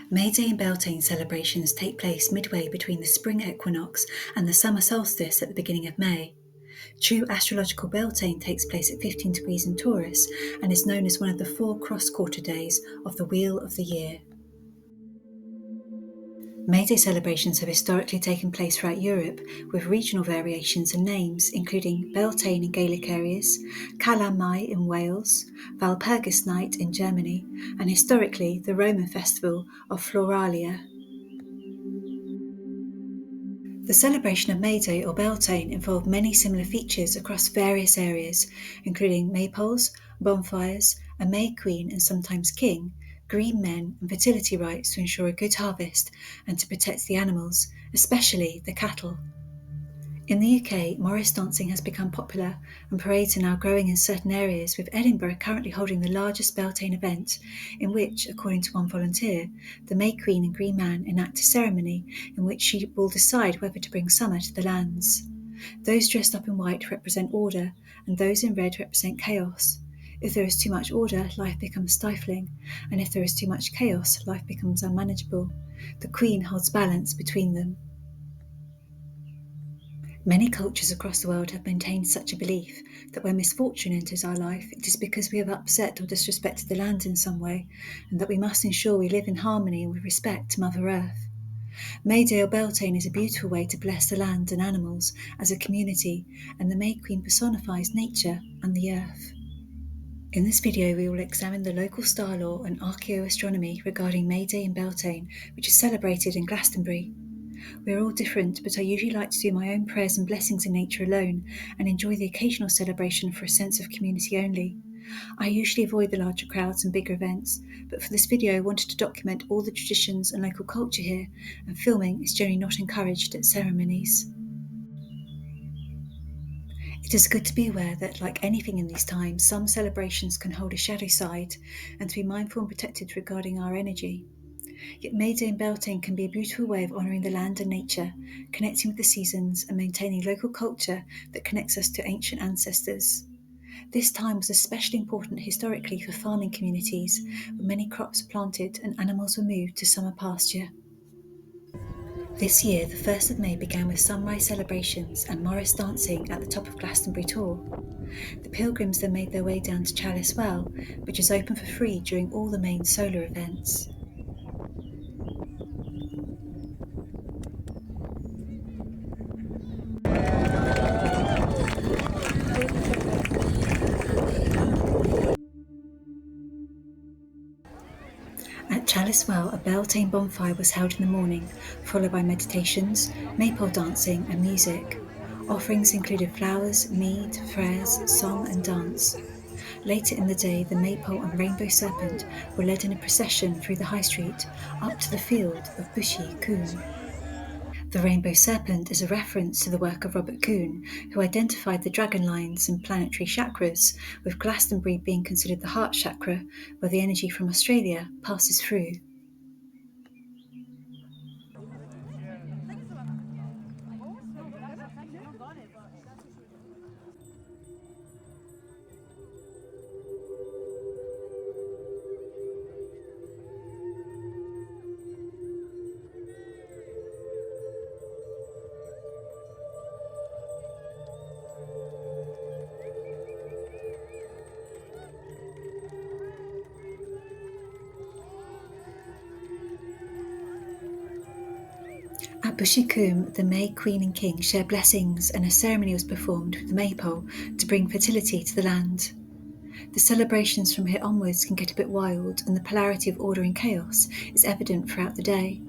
May Day and Beltane celebrations take place midway between the spring equinox and the summer solstice at the beginning of May. True astrological Beltane takes place at 15 degrees in Taurus and is known as one of the 4 cross-quarter days of the Wheel of the Year. May Day celebrations have historically taken place throughout Europe, with regional variations and names including Beltane in Gaelic areas, Cala Mai in Wales, Walpurgis Night in Germany, and historically the Roman festival of Floralia. The celebration of May Day or Beltane involved many similar features across various areas, including maypoles, bonfires, a May Queen and sometimes King, green men, and fertility rites to ensure a good harvest and to protect the animals, especially the cattle. In the UK, Morris dancing has become popular and parades are now growing in certain areas, with Edinburgh currently holding the largest Beltane event, in which, according to one volunteer, the May Queen and Green Man enact a ceremony in which she will decide whether to bring summer to the lands. Those dressed up in white represent order, and those in red represent chaos. If there is too much order, life becomes stifling, and if there is too much chaos, life becomes unmanageable. The Queen holds balance between them. Many cultures across the world have maintained such a belief that when misfortune enters our life, it is because we have upset or disrespected the land in some way, and that we must ensure we live in harmony and with respect to Mother Earth. May Day or Beltane is a beautiful way to bless the land and animals as a community, and the May Queen personifies nature and the earth. In this video, we will examine the local star law and archaeoastronomy regarding May Day and Beltane, which is celebrated in Glastonbury. We are all different, but I usually like to do my own prayers and blessings in nature alone and enjoy the occasional celebration for a sense of community only. I usually avoid the larger crowds and bigger events, but for this video I wanted to document all the traditions and local culture here, and filming is generally not encouraged at ceremonies. It is good to be aware that, like anything in these times, some celebrations can hold a shadow side, and to be mindful and protected regarding our energy. Yet May Day and Beltane can be a beautiful way of honouring the land and nature, connecting with the seasons and maintaining local culture that connects us to ancient ancestors. This time was especially important historically for farming communities, where many crops were planted and animals were moved to summer pasture. This year, the 1st of May began with sunrise celebrations and Morris dancing at the top of Glastonbury Tor. The pilgrims then made their way down to Chalice Well, which is open for free during all the main solar events. At Chalice Well, a Beltane bonfire was held in the morning, followed by meditations, maypole dancing and music. Offerings included flowers, mead, prayers, song and dance. Later in the day, the maypole and rainbow serpent were led in a procession through the high street up to the field of Bushy Coombe. The rainbow serpent is a reference to the work of Robert Coon, who identified the dragon lines and planetary chakras, with Glastonbury being considered the heart chakra, where the energy from Australia passes through. At Bushy Coombe, the May Queen and King share blessings and a ceremony was performed with the maypole to bring fertility to the land. The celebrations from here onwards can get a bit wild, and the polarity of order and chaos is evident throughout the day.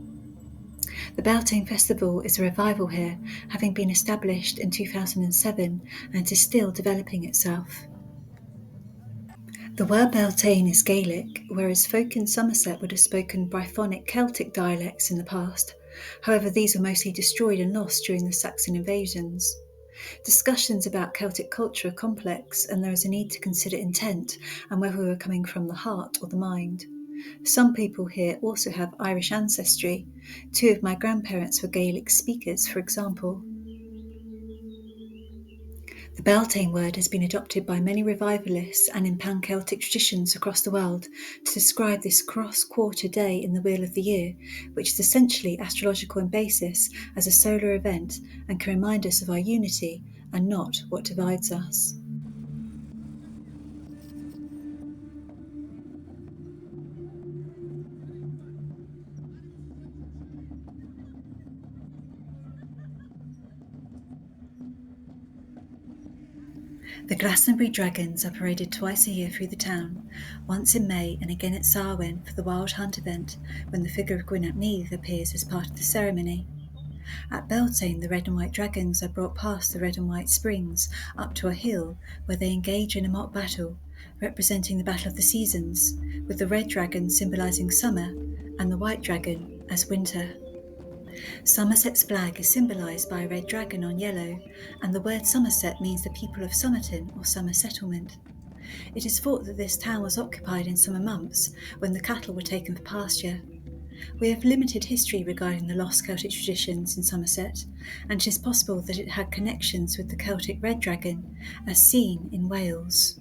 The Beltane Festival is a revival here, having been established in 2007 and is still developing itself. The word Beltane is Gaelic, whereas folk in Somerset would have spoken Brythonic Celtic dialects in the past. However, these were mostly destroyed and lost during the Saxon invasions. Discussions about Celtic culture are complex, and there is a need to consider intent and whether we were coming from the heart or the mind. Some people here also have Irish ancestry. 2 of my grandparents were Gaelic speakers, for example. The Beltane word has been adopted by many revivalists and in pan-Celtic traditions across the world to describe this cross-quarter day in the wheel of the year, which is essentially astrological in basis as a solar event and can remind us of our unity and not what divides us. The Glastonbury dragons are paraded twice a year through the town, once in May and again at Samhain for the Wild Hunt event, when the figure of Gwyn ap Nudd appears as part of the ceremony. At Beltane, the red and white dragons are brought past the red and white springs up to a hill where they engage in a mock battle, representing the battle of the seasons, with the red dragon symbolising summer and the white dragon as winter. Somerset's flag is symbolised by a red dragon on yellow, and the word Somerset means the people of Somerton or summer settlement. It is thought that this town was occupied in summer months when the cattle were taken for pasture. We have limited history regarding the lost Celtic traditions in Somerset, and it is possible that it had connections with the Celtic red dragon, as seen in Wales.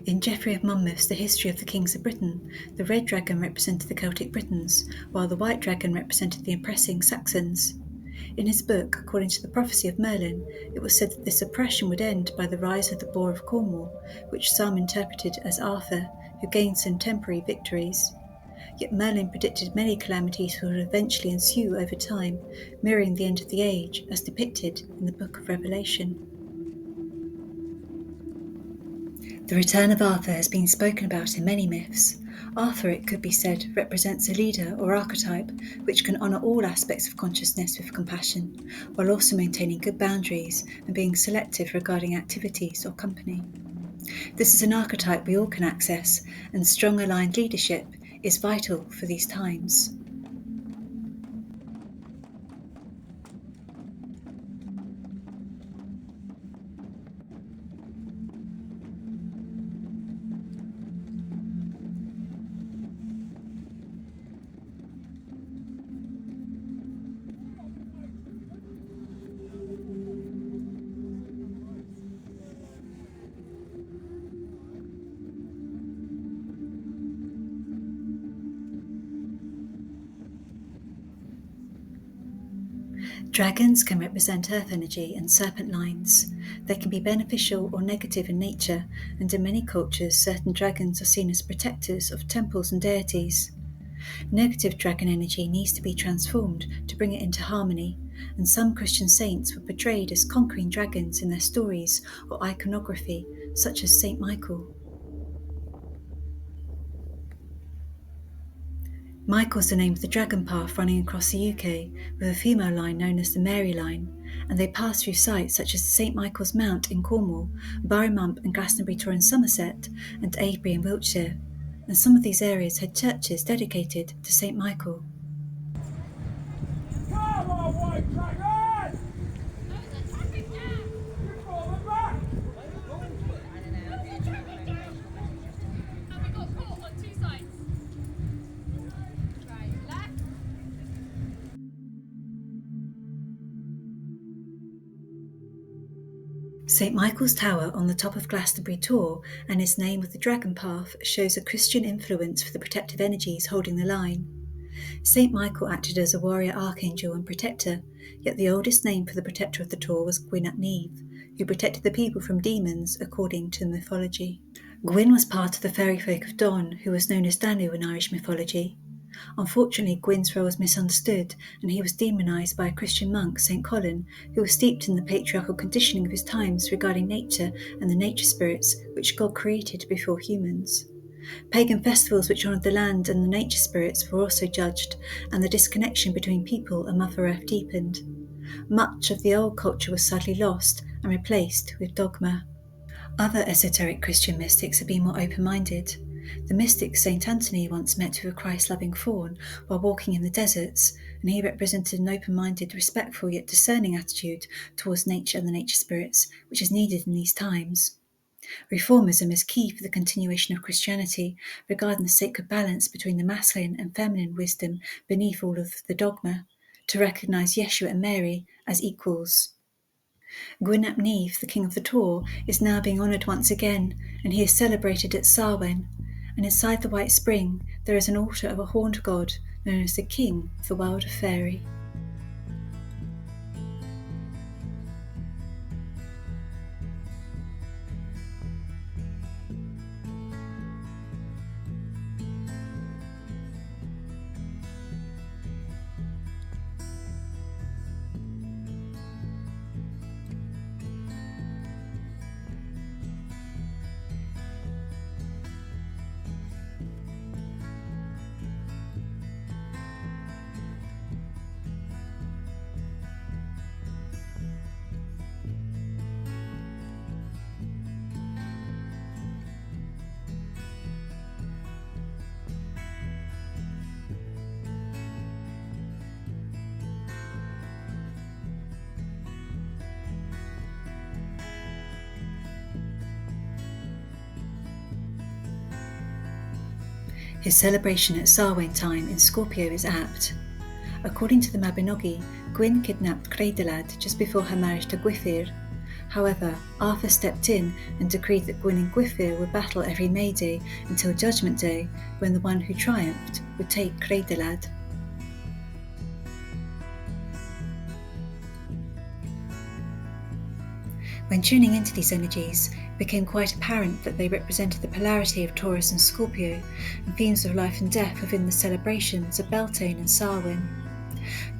In Geoffrey of Monmouth's The History of the Kings of Britain, the red dragon represented the Celtic Britons, while the white dragon represented the oppressing Saxons. In his book, according to the prophecy of Merlin, it was said that this oppression would end by the rise of the Boar of Cornwall, which some interpreted as Arthur, who gained some temporary victories. Yet Merlin predicted many calamities would eventually ensue over time, mirroring the end of the age, as depicted in the Book of Revelation. The return of Arthur has been spoken about in many myths. Arthur, it could be said, represents a leader or archetype which can honour all aspects of consciousness with compassion, while also maintaining good boundaries and being selective regarding activities or company. This is an archetype we all can access, and strong aligned leadership is vital for these times. Dragons can represent earth energy and serpent lines. They can be beneficial or negative in nature, and in many cultures, certain dragons are seen as protectors of temples and deities. Negative dragon energy needs to be transformed to bring it into harmony, and some Christian saints were portrayed as conquering dragons in their stories or iconography, such as Saint Michael. Michael's the name of the dragon path running across the UK, with a female line known as the Mary line, and they pass through sites such as St Michael's Mount in Cornwall, Barrymump and Glastonbury Tor in Somerset, and Avebury in Wiltshire, and some of these areas had churches dedicated to St Michael. Come on, white dragon! You fall them back! And we got caught on two sides. Right, left. St Michael's Tower on the top of Glastonbury Tor and its name of the Dragon Path shows a Christian influence for the protective energies holding the line. St Michael acted as a warrior archangel and protector, yet the oldest name for the protector of the Tor was Gwyn ap Nudd, who protected the people from demons according to mythology. Gwyn was part of the fairy folk of Don, who was known as Danu in Irish mythology. Unfortunately, Gwyn's role was misunderstood, and he was demonised by a Christian monk, St Colin, who was steeped in the patriarchal conditioning of his times regarding nature and the nature spirits which God created before humans. Pagan festivals which honoured the land and the nature spirits were also judged, and the disconnection between people and Mother Earth deepened. Much of the old culture was sadly lost and replaced with dogma. Other esoteric Christian mystics have been more open-minded. The mystic Saint Anthony once met with a Christ-loving faun while walking in the deserts, and he represented an open-minded, respectful yet discerning attitude towards nature and the nature spirits, which is needed in these times. Reformism is key for the continuation of Christianity, regarding the sacred balance between the masculine and feminine wisdom beneath all of the dogma, to recognise Yeshua and Mary as equals. Gwyn ap Nudd, the king of the Tor, is now being honoured once again, and he is celebrated at Samhain. And inside the White Spring, there is an altar of a horned god known as the King of the World of Faerie. His celebration at Samhain time in Scorpio is apt. According to the Mabinogi, Gwyn kidnapped Creiddylad just before her marriage to Gwyfyr. However, Arthur stepped in and decreed that Gwyn and Gwyfyr would battle every May Day until Judgment Day, when the one who triumphed would take Creiddylad. When tuning into these energies, it became quite apparent that they represented the polarity of Taurus and Scorpio, and themes of life and death within the celebrations of Beltane and Samhain.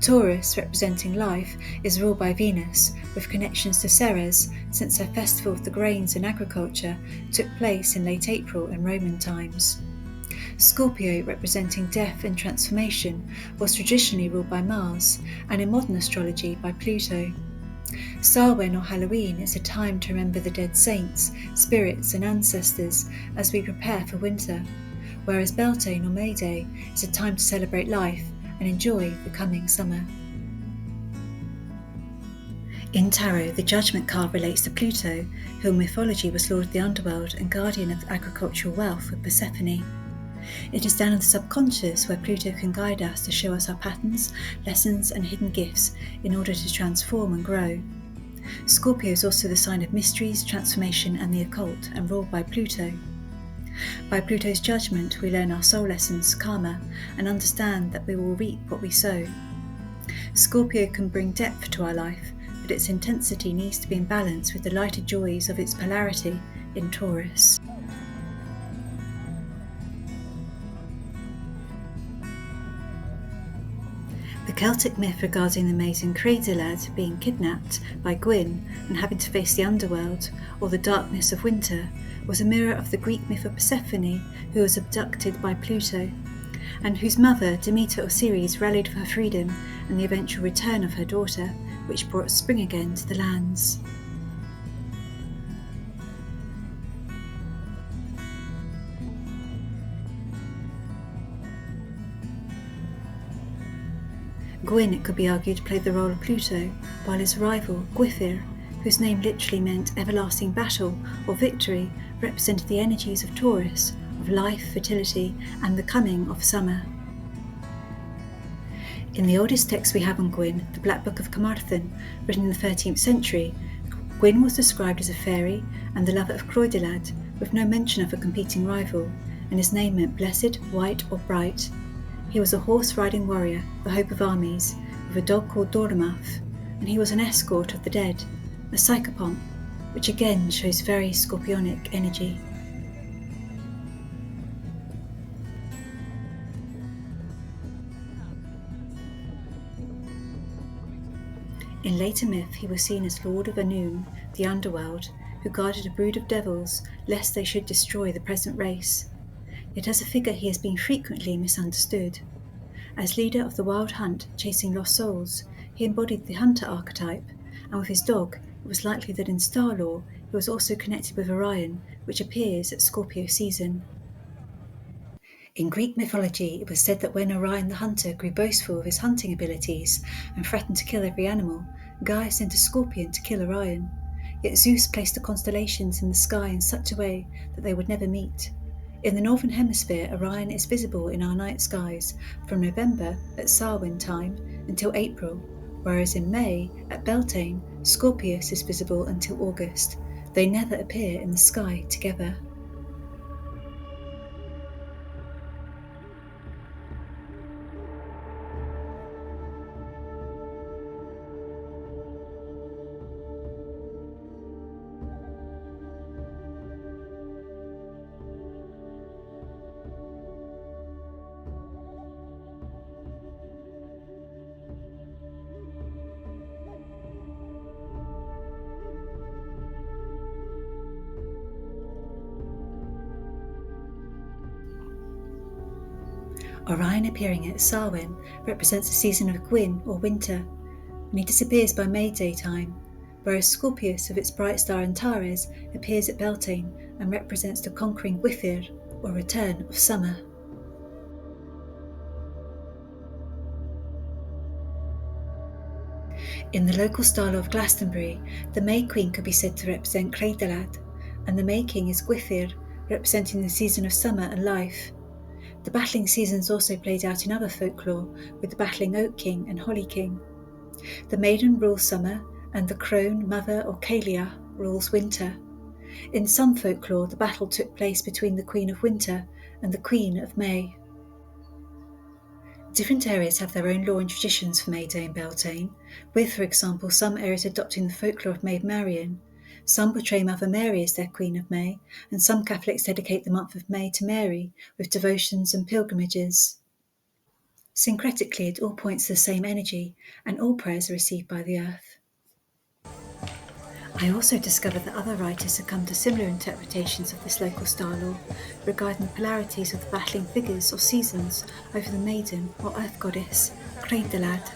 Taurus, representing life, is ruled by Venus, with connections to Ceres, since her festival of the grains and agriculture took place in late April in Roman times. Scorpio, representing death and transformation, was traditionally ruled by Mars, and in modern astrology by Pluto. Samhain or Halloween is a time to remember the dead saints, spirits and ancestors as we prepare for winter, whereas Beltane or May Day is a time to celebrate life and enjoy the coming summer. In Tarot, the Judgment card relates to Pluto, who in mythology was lord of the underworld and guardian of agricultural wealth with Persephone. It is down in the subconscious where Pluto can guide us to show us our patterns, lessons and hidden gifts in order to transform and grow. Scorpio is also the sign of mysteries, transformation and the occult, and ruled by Pluto. By Pluto's judgment, we learn our soul lessons, karma, and understand that we will reap what we sow. Scorpio can bring depth to our life, but its intensity needs to be in balance with the lighter joys of its polarity in Taurus. The Celtic myth regarding the maiden Creiddylad being kidnapped by Gwyn and having to face the underworld, or the darkness of winter, was a mirror of the Greek myth of Persephone, who was abducted by Pluto, and whose mother, Demeter or Ceres, rallied for her freedom and the eventual return of her daughter, which brought spring again to the lands. Gwyn, it could be argued, played the role of Pluto, while his rival, Gwyfyr, whose name literally meant everlasting battle or victory, represented the energies of Taurus, of life, fertility, and the coming of summer. In the oldest text we have on Gwyn, the Black Book of Carmarthen, written in the 13th century, Gwyn was described as a fairy and the lover of Creiddylad, with no mention of a competing rival, and his name meant blessed, white, or bright. He was a horse-riding warrior, the hope of armies, with a dog called Doramath, and he was an escort of the dead, a psychopomp, which again shows very scorpionic energy. In later myth, he was seen as Lord of Anun, the underworld, who guarded a brood of devils, lest they should destroy the present race. Yet as a figure he has been frequently misunderstood. As leader of the wild hunt chasing lost souls, he embodied the hunter archetype, and with his dog, it was likely that in star lore who was also connected with Orion, which appears at Scorpio season. In Greek mythology, it was said that when Orion the hunter grew boastful of his hunting abilities and threatened to kill every animal, Gaia sent a scorpion to kill Orion. Yet Zeus placed the constellations in the sky in such a way that they would never meet. In the northern hemisphere, Orion is visible in our night skies from November at Samhain time until April, whereas in May at Beltane, Scorpius is visible until August. They never appear in the sky together. Orion appearing at Samhain represents the season of Gwyn or winter, and he disappears by May Day time, whereas Scorpius with its bright star Antares appears at Beltane and represents the conquering Gwynfyr or return of summer. In the local style of Glastonbury, the May Queen could be said to represent Creidalad, and the May King is Gwynfyr, representing the season of summer and life. The battling seasons also played out in other folklore, with the battling Oak King and Holly King. The maiden rules summer, and the crone, mother or Kalia rules winter. In some folklore, the battle took place between the Queen of Winter and the Queen of May. Different areas have their own law and traditions for May Day and Beltane, with, for example, some areas adopting the folklore of Maid Marian. Some portray Mother Mary as their Queen of May, and some Catholics dedicate the month of May to Mary with devotions and pilgrimages. Syncretically, it all points to the same energy, and all prayers are received by the earth. I also discovered that other writers have come to similar interpretations of this local star law regarding the polarities of the battling figures or seasons over the maiden or earth goddess, Creidalad.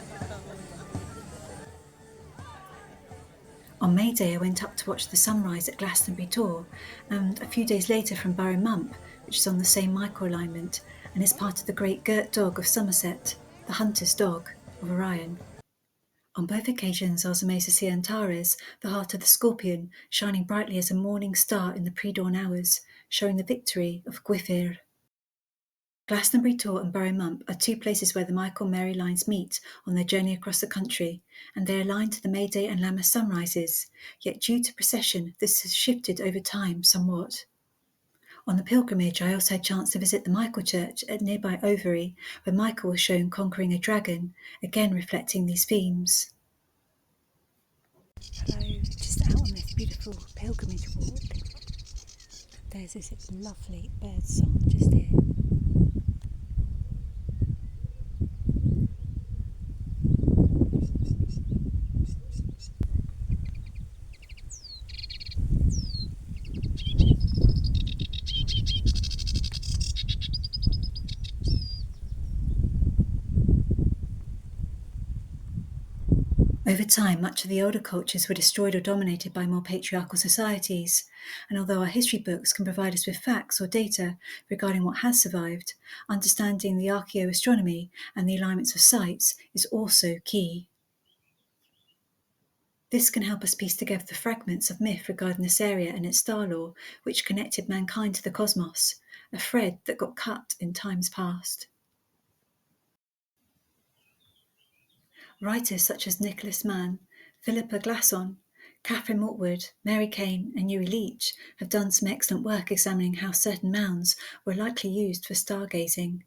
On May Day I went up to watch the sunrise at Glastonbury Tor, and a few days later from Burrow Mump, which is on the same microalignment and is part of the great girt dog of Somerset, the hunter's dog of Orion. On both occasions I was amazed to see Antares, the heart of the scorpion, shining brightly as a morning star in the pre-dawn hours, showing the victory of Gwynfyr. Glastonbury Tor and Burrow Mump are two places where the Michael-Mary lines meet on their journey across the country, and they align to the May Day and Lammas sunrises, yet due to precession this has shifted over time somewhat. On the pilgrimage I also had a chance to visit the Michael Church at nearby Overy, where Michael was shown conquering a dragon, again reflecting these themes. Hello, just out on this beautiful pilgrimage walk. There's this lovely bird song just here. Over time, much of the older cultures were destroyed or dominated by more patriarchal societies, and although our history books can provide us with facts or data regarding what has survived, understanding the archaeoastronomy and the alignments of sites is also key. This can help us piece together the fragments of myth regarding this area and its star law, which connected mankind to the cosmos, a thread that got cut in times past. Writers such as Nicholas Mann, Philippa Glasson, Catherine Mortwood, Mary Kane and Yui Leach have done some excellent work examining how certain mounds were likely used for stargazing.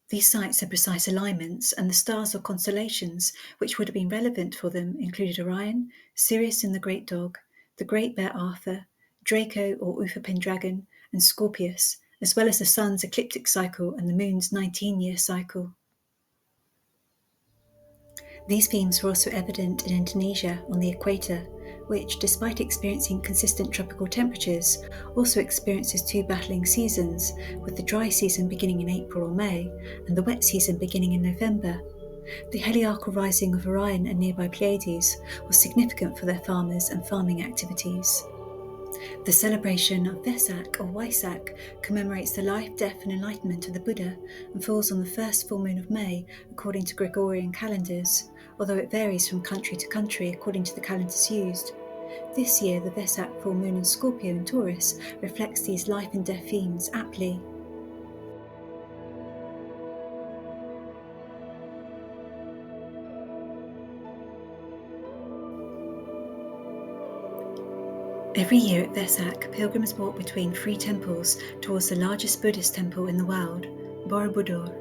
These sites had precise alignments, and the stars or constellations which would have been relevant for them included Orion, Sirius and the Great Dog, the Great Bear Arthur, Draco or Uther Pendragon, and Scorpius, as well as the Sun's ecliptic cycle and the Moon's 19-year cycle. These themes were also evident in Indonesia on the equator, which, despite experiencing consistent tropical temperatures, also experiences two battling seasons, with the dry season beginning in April or May and the wet season beginning in November. The heliacal rising of Orion and nearby Pleiades was significant for their farmers and farming activities. The celebration of Vesak or Waisak commemorates the life, death and enlightenment of the Buddha and falls on the first full moon of May according to Gregorian calendars, although it varies from country to country according to the calendars used. This year, the Vesak full moon in Scorpio and Taurus reflects these life and death themes aptly. Every year at Vesak, pilgrims walk between three temples towards the largest Buddhist temple in the world, Borobudur.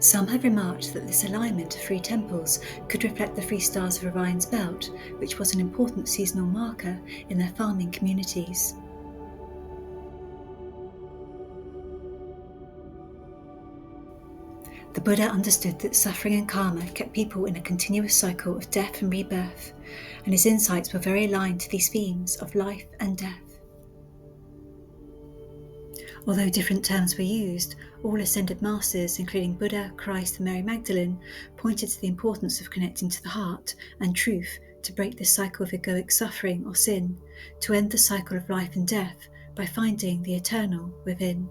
Some have remarked that this alignment of three temples could reflect the three stars of Orion's belt, which was an important seasonal marker in their farming communities. The Buddha understood that suffering and karma kept people in a continuous cycle of death and rebirth, and his insights were very aligned to these themes of life and death. Although different terms were used, all ascended masters, including Buddha, Christ and Mary Magdalene, pointed to the importance of connecting to the heart and truth to break the cycle of egoic suffering or sin, to end the cycle of life and death by finding the eternal within.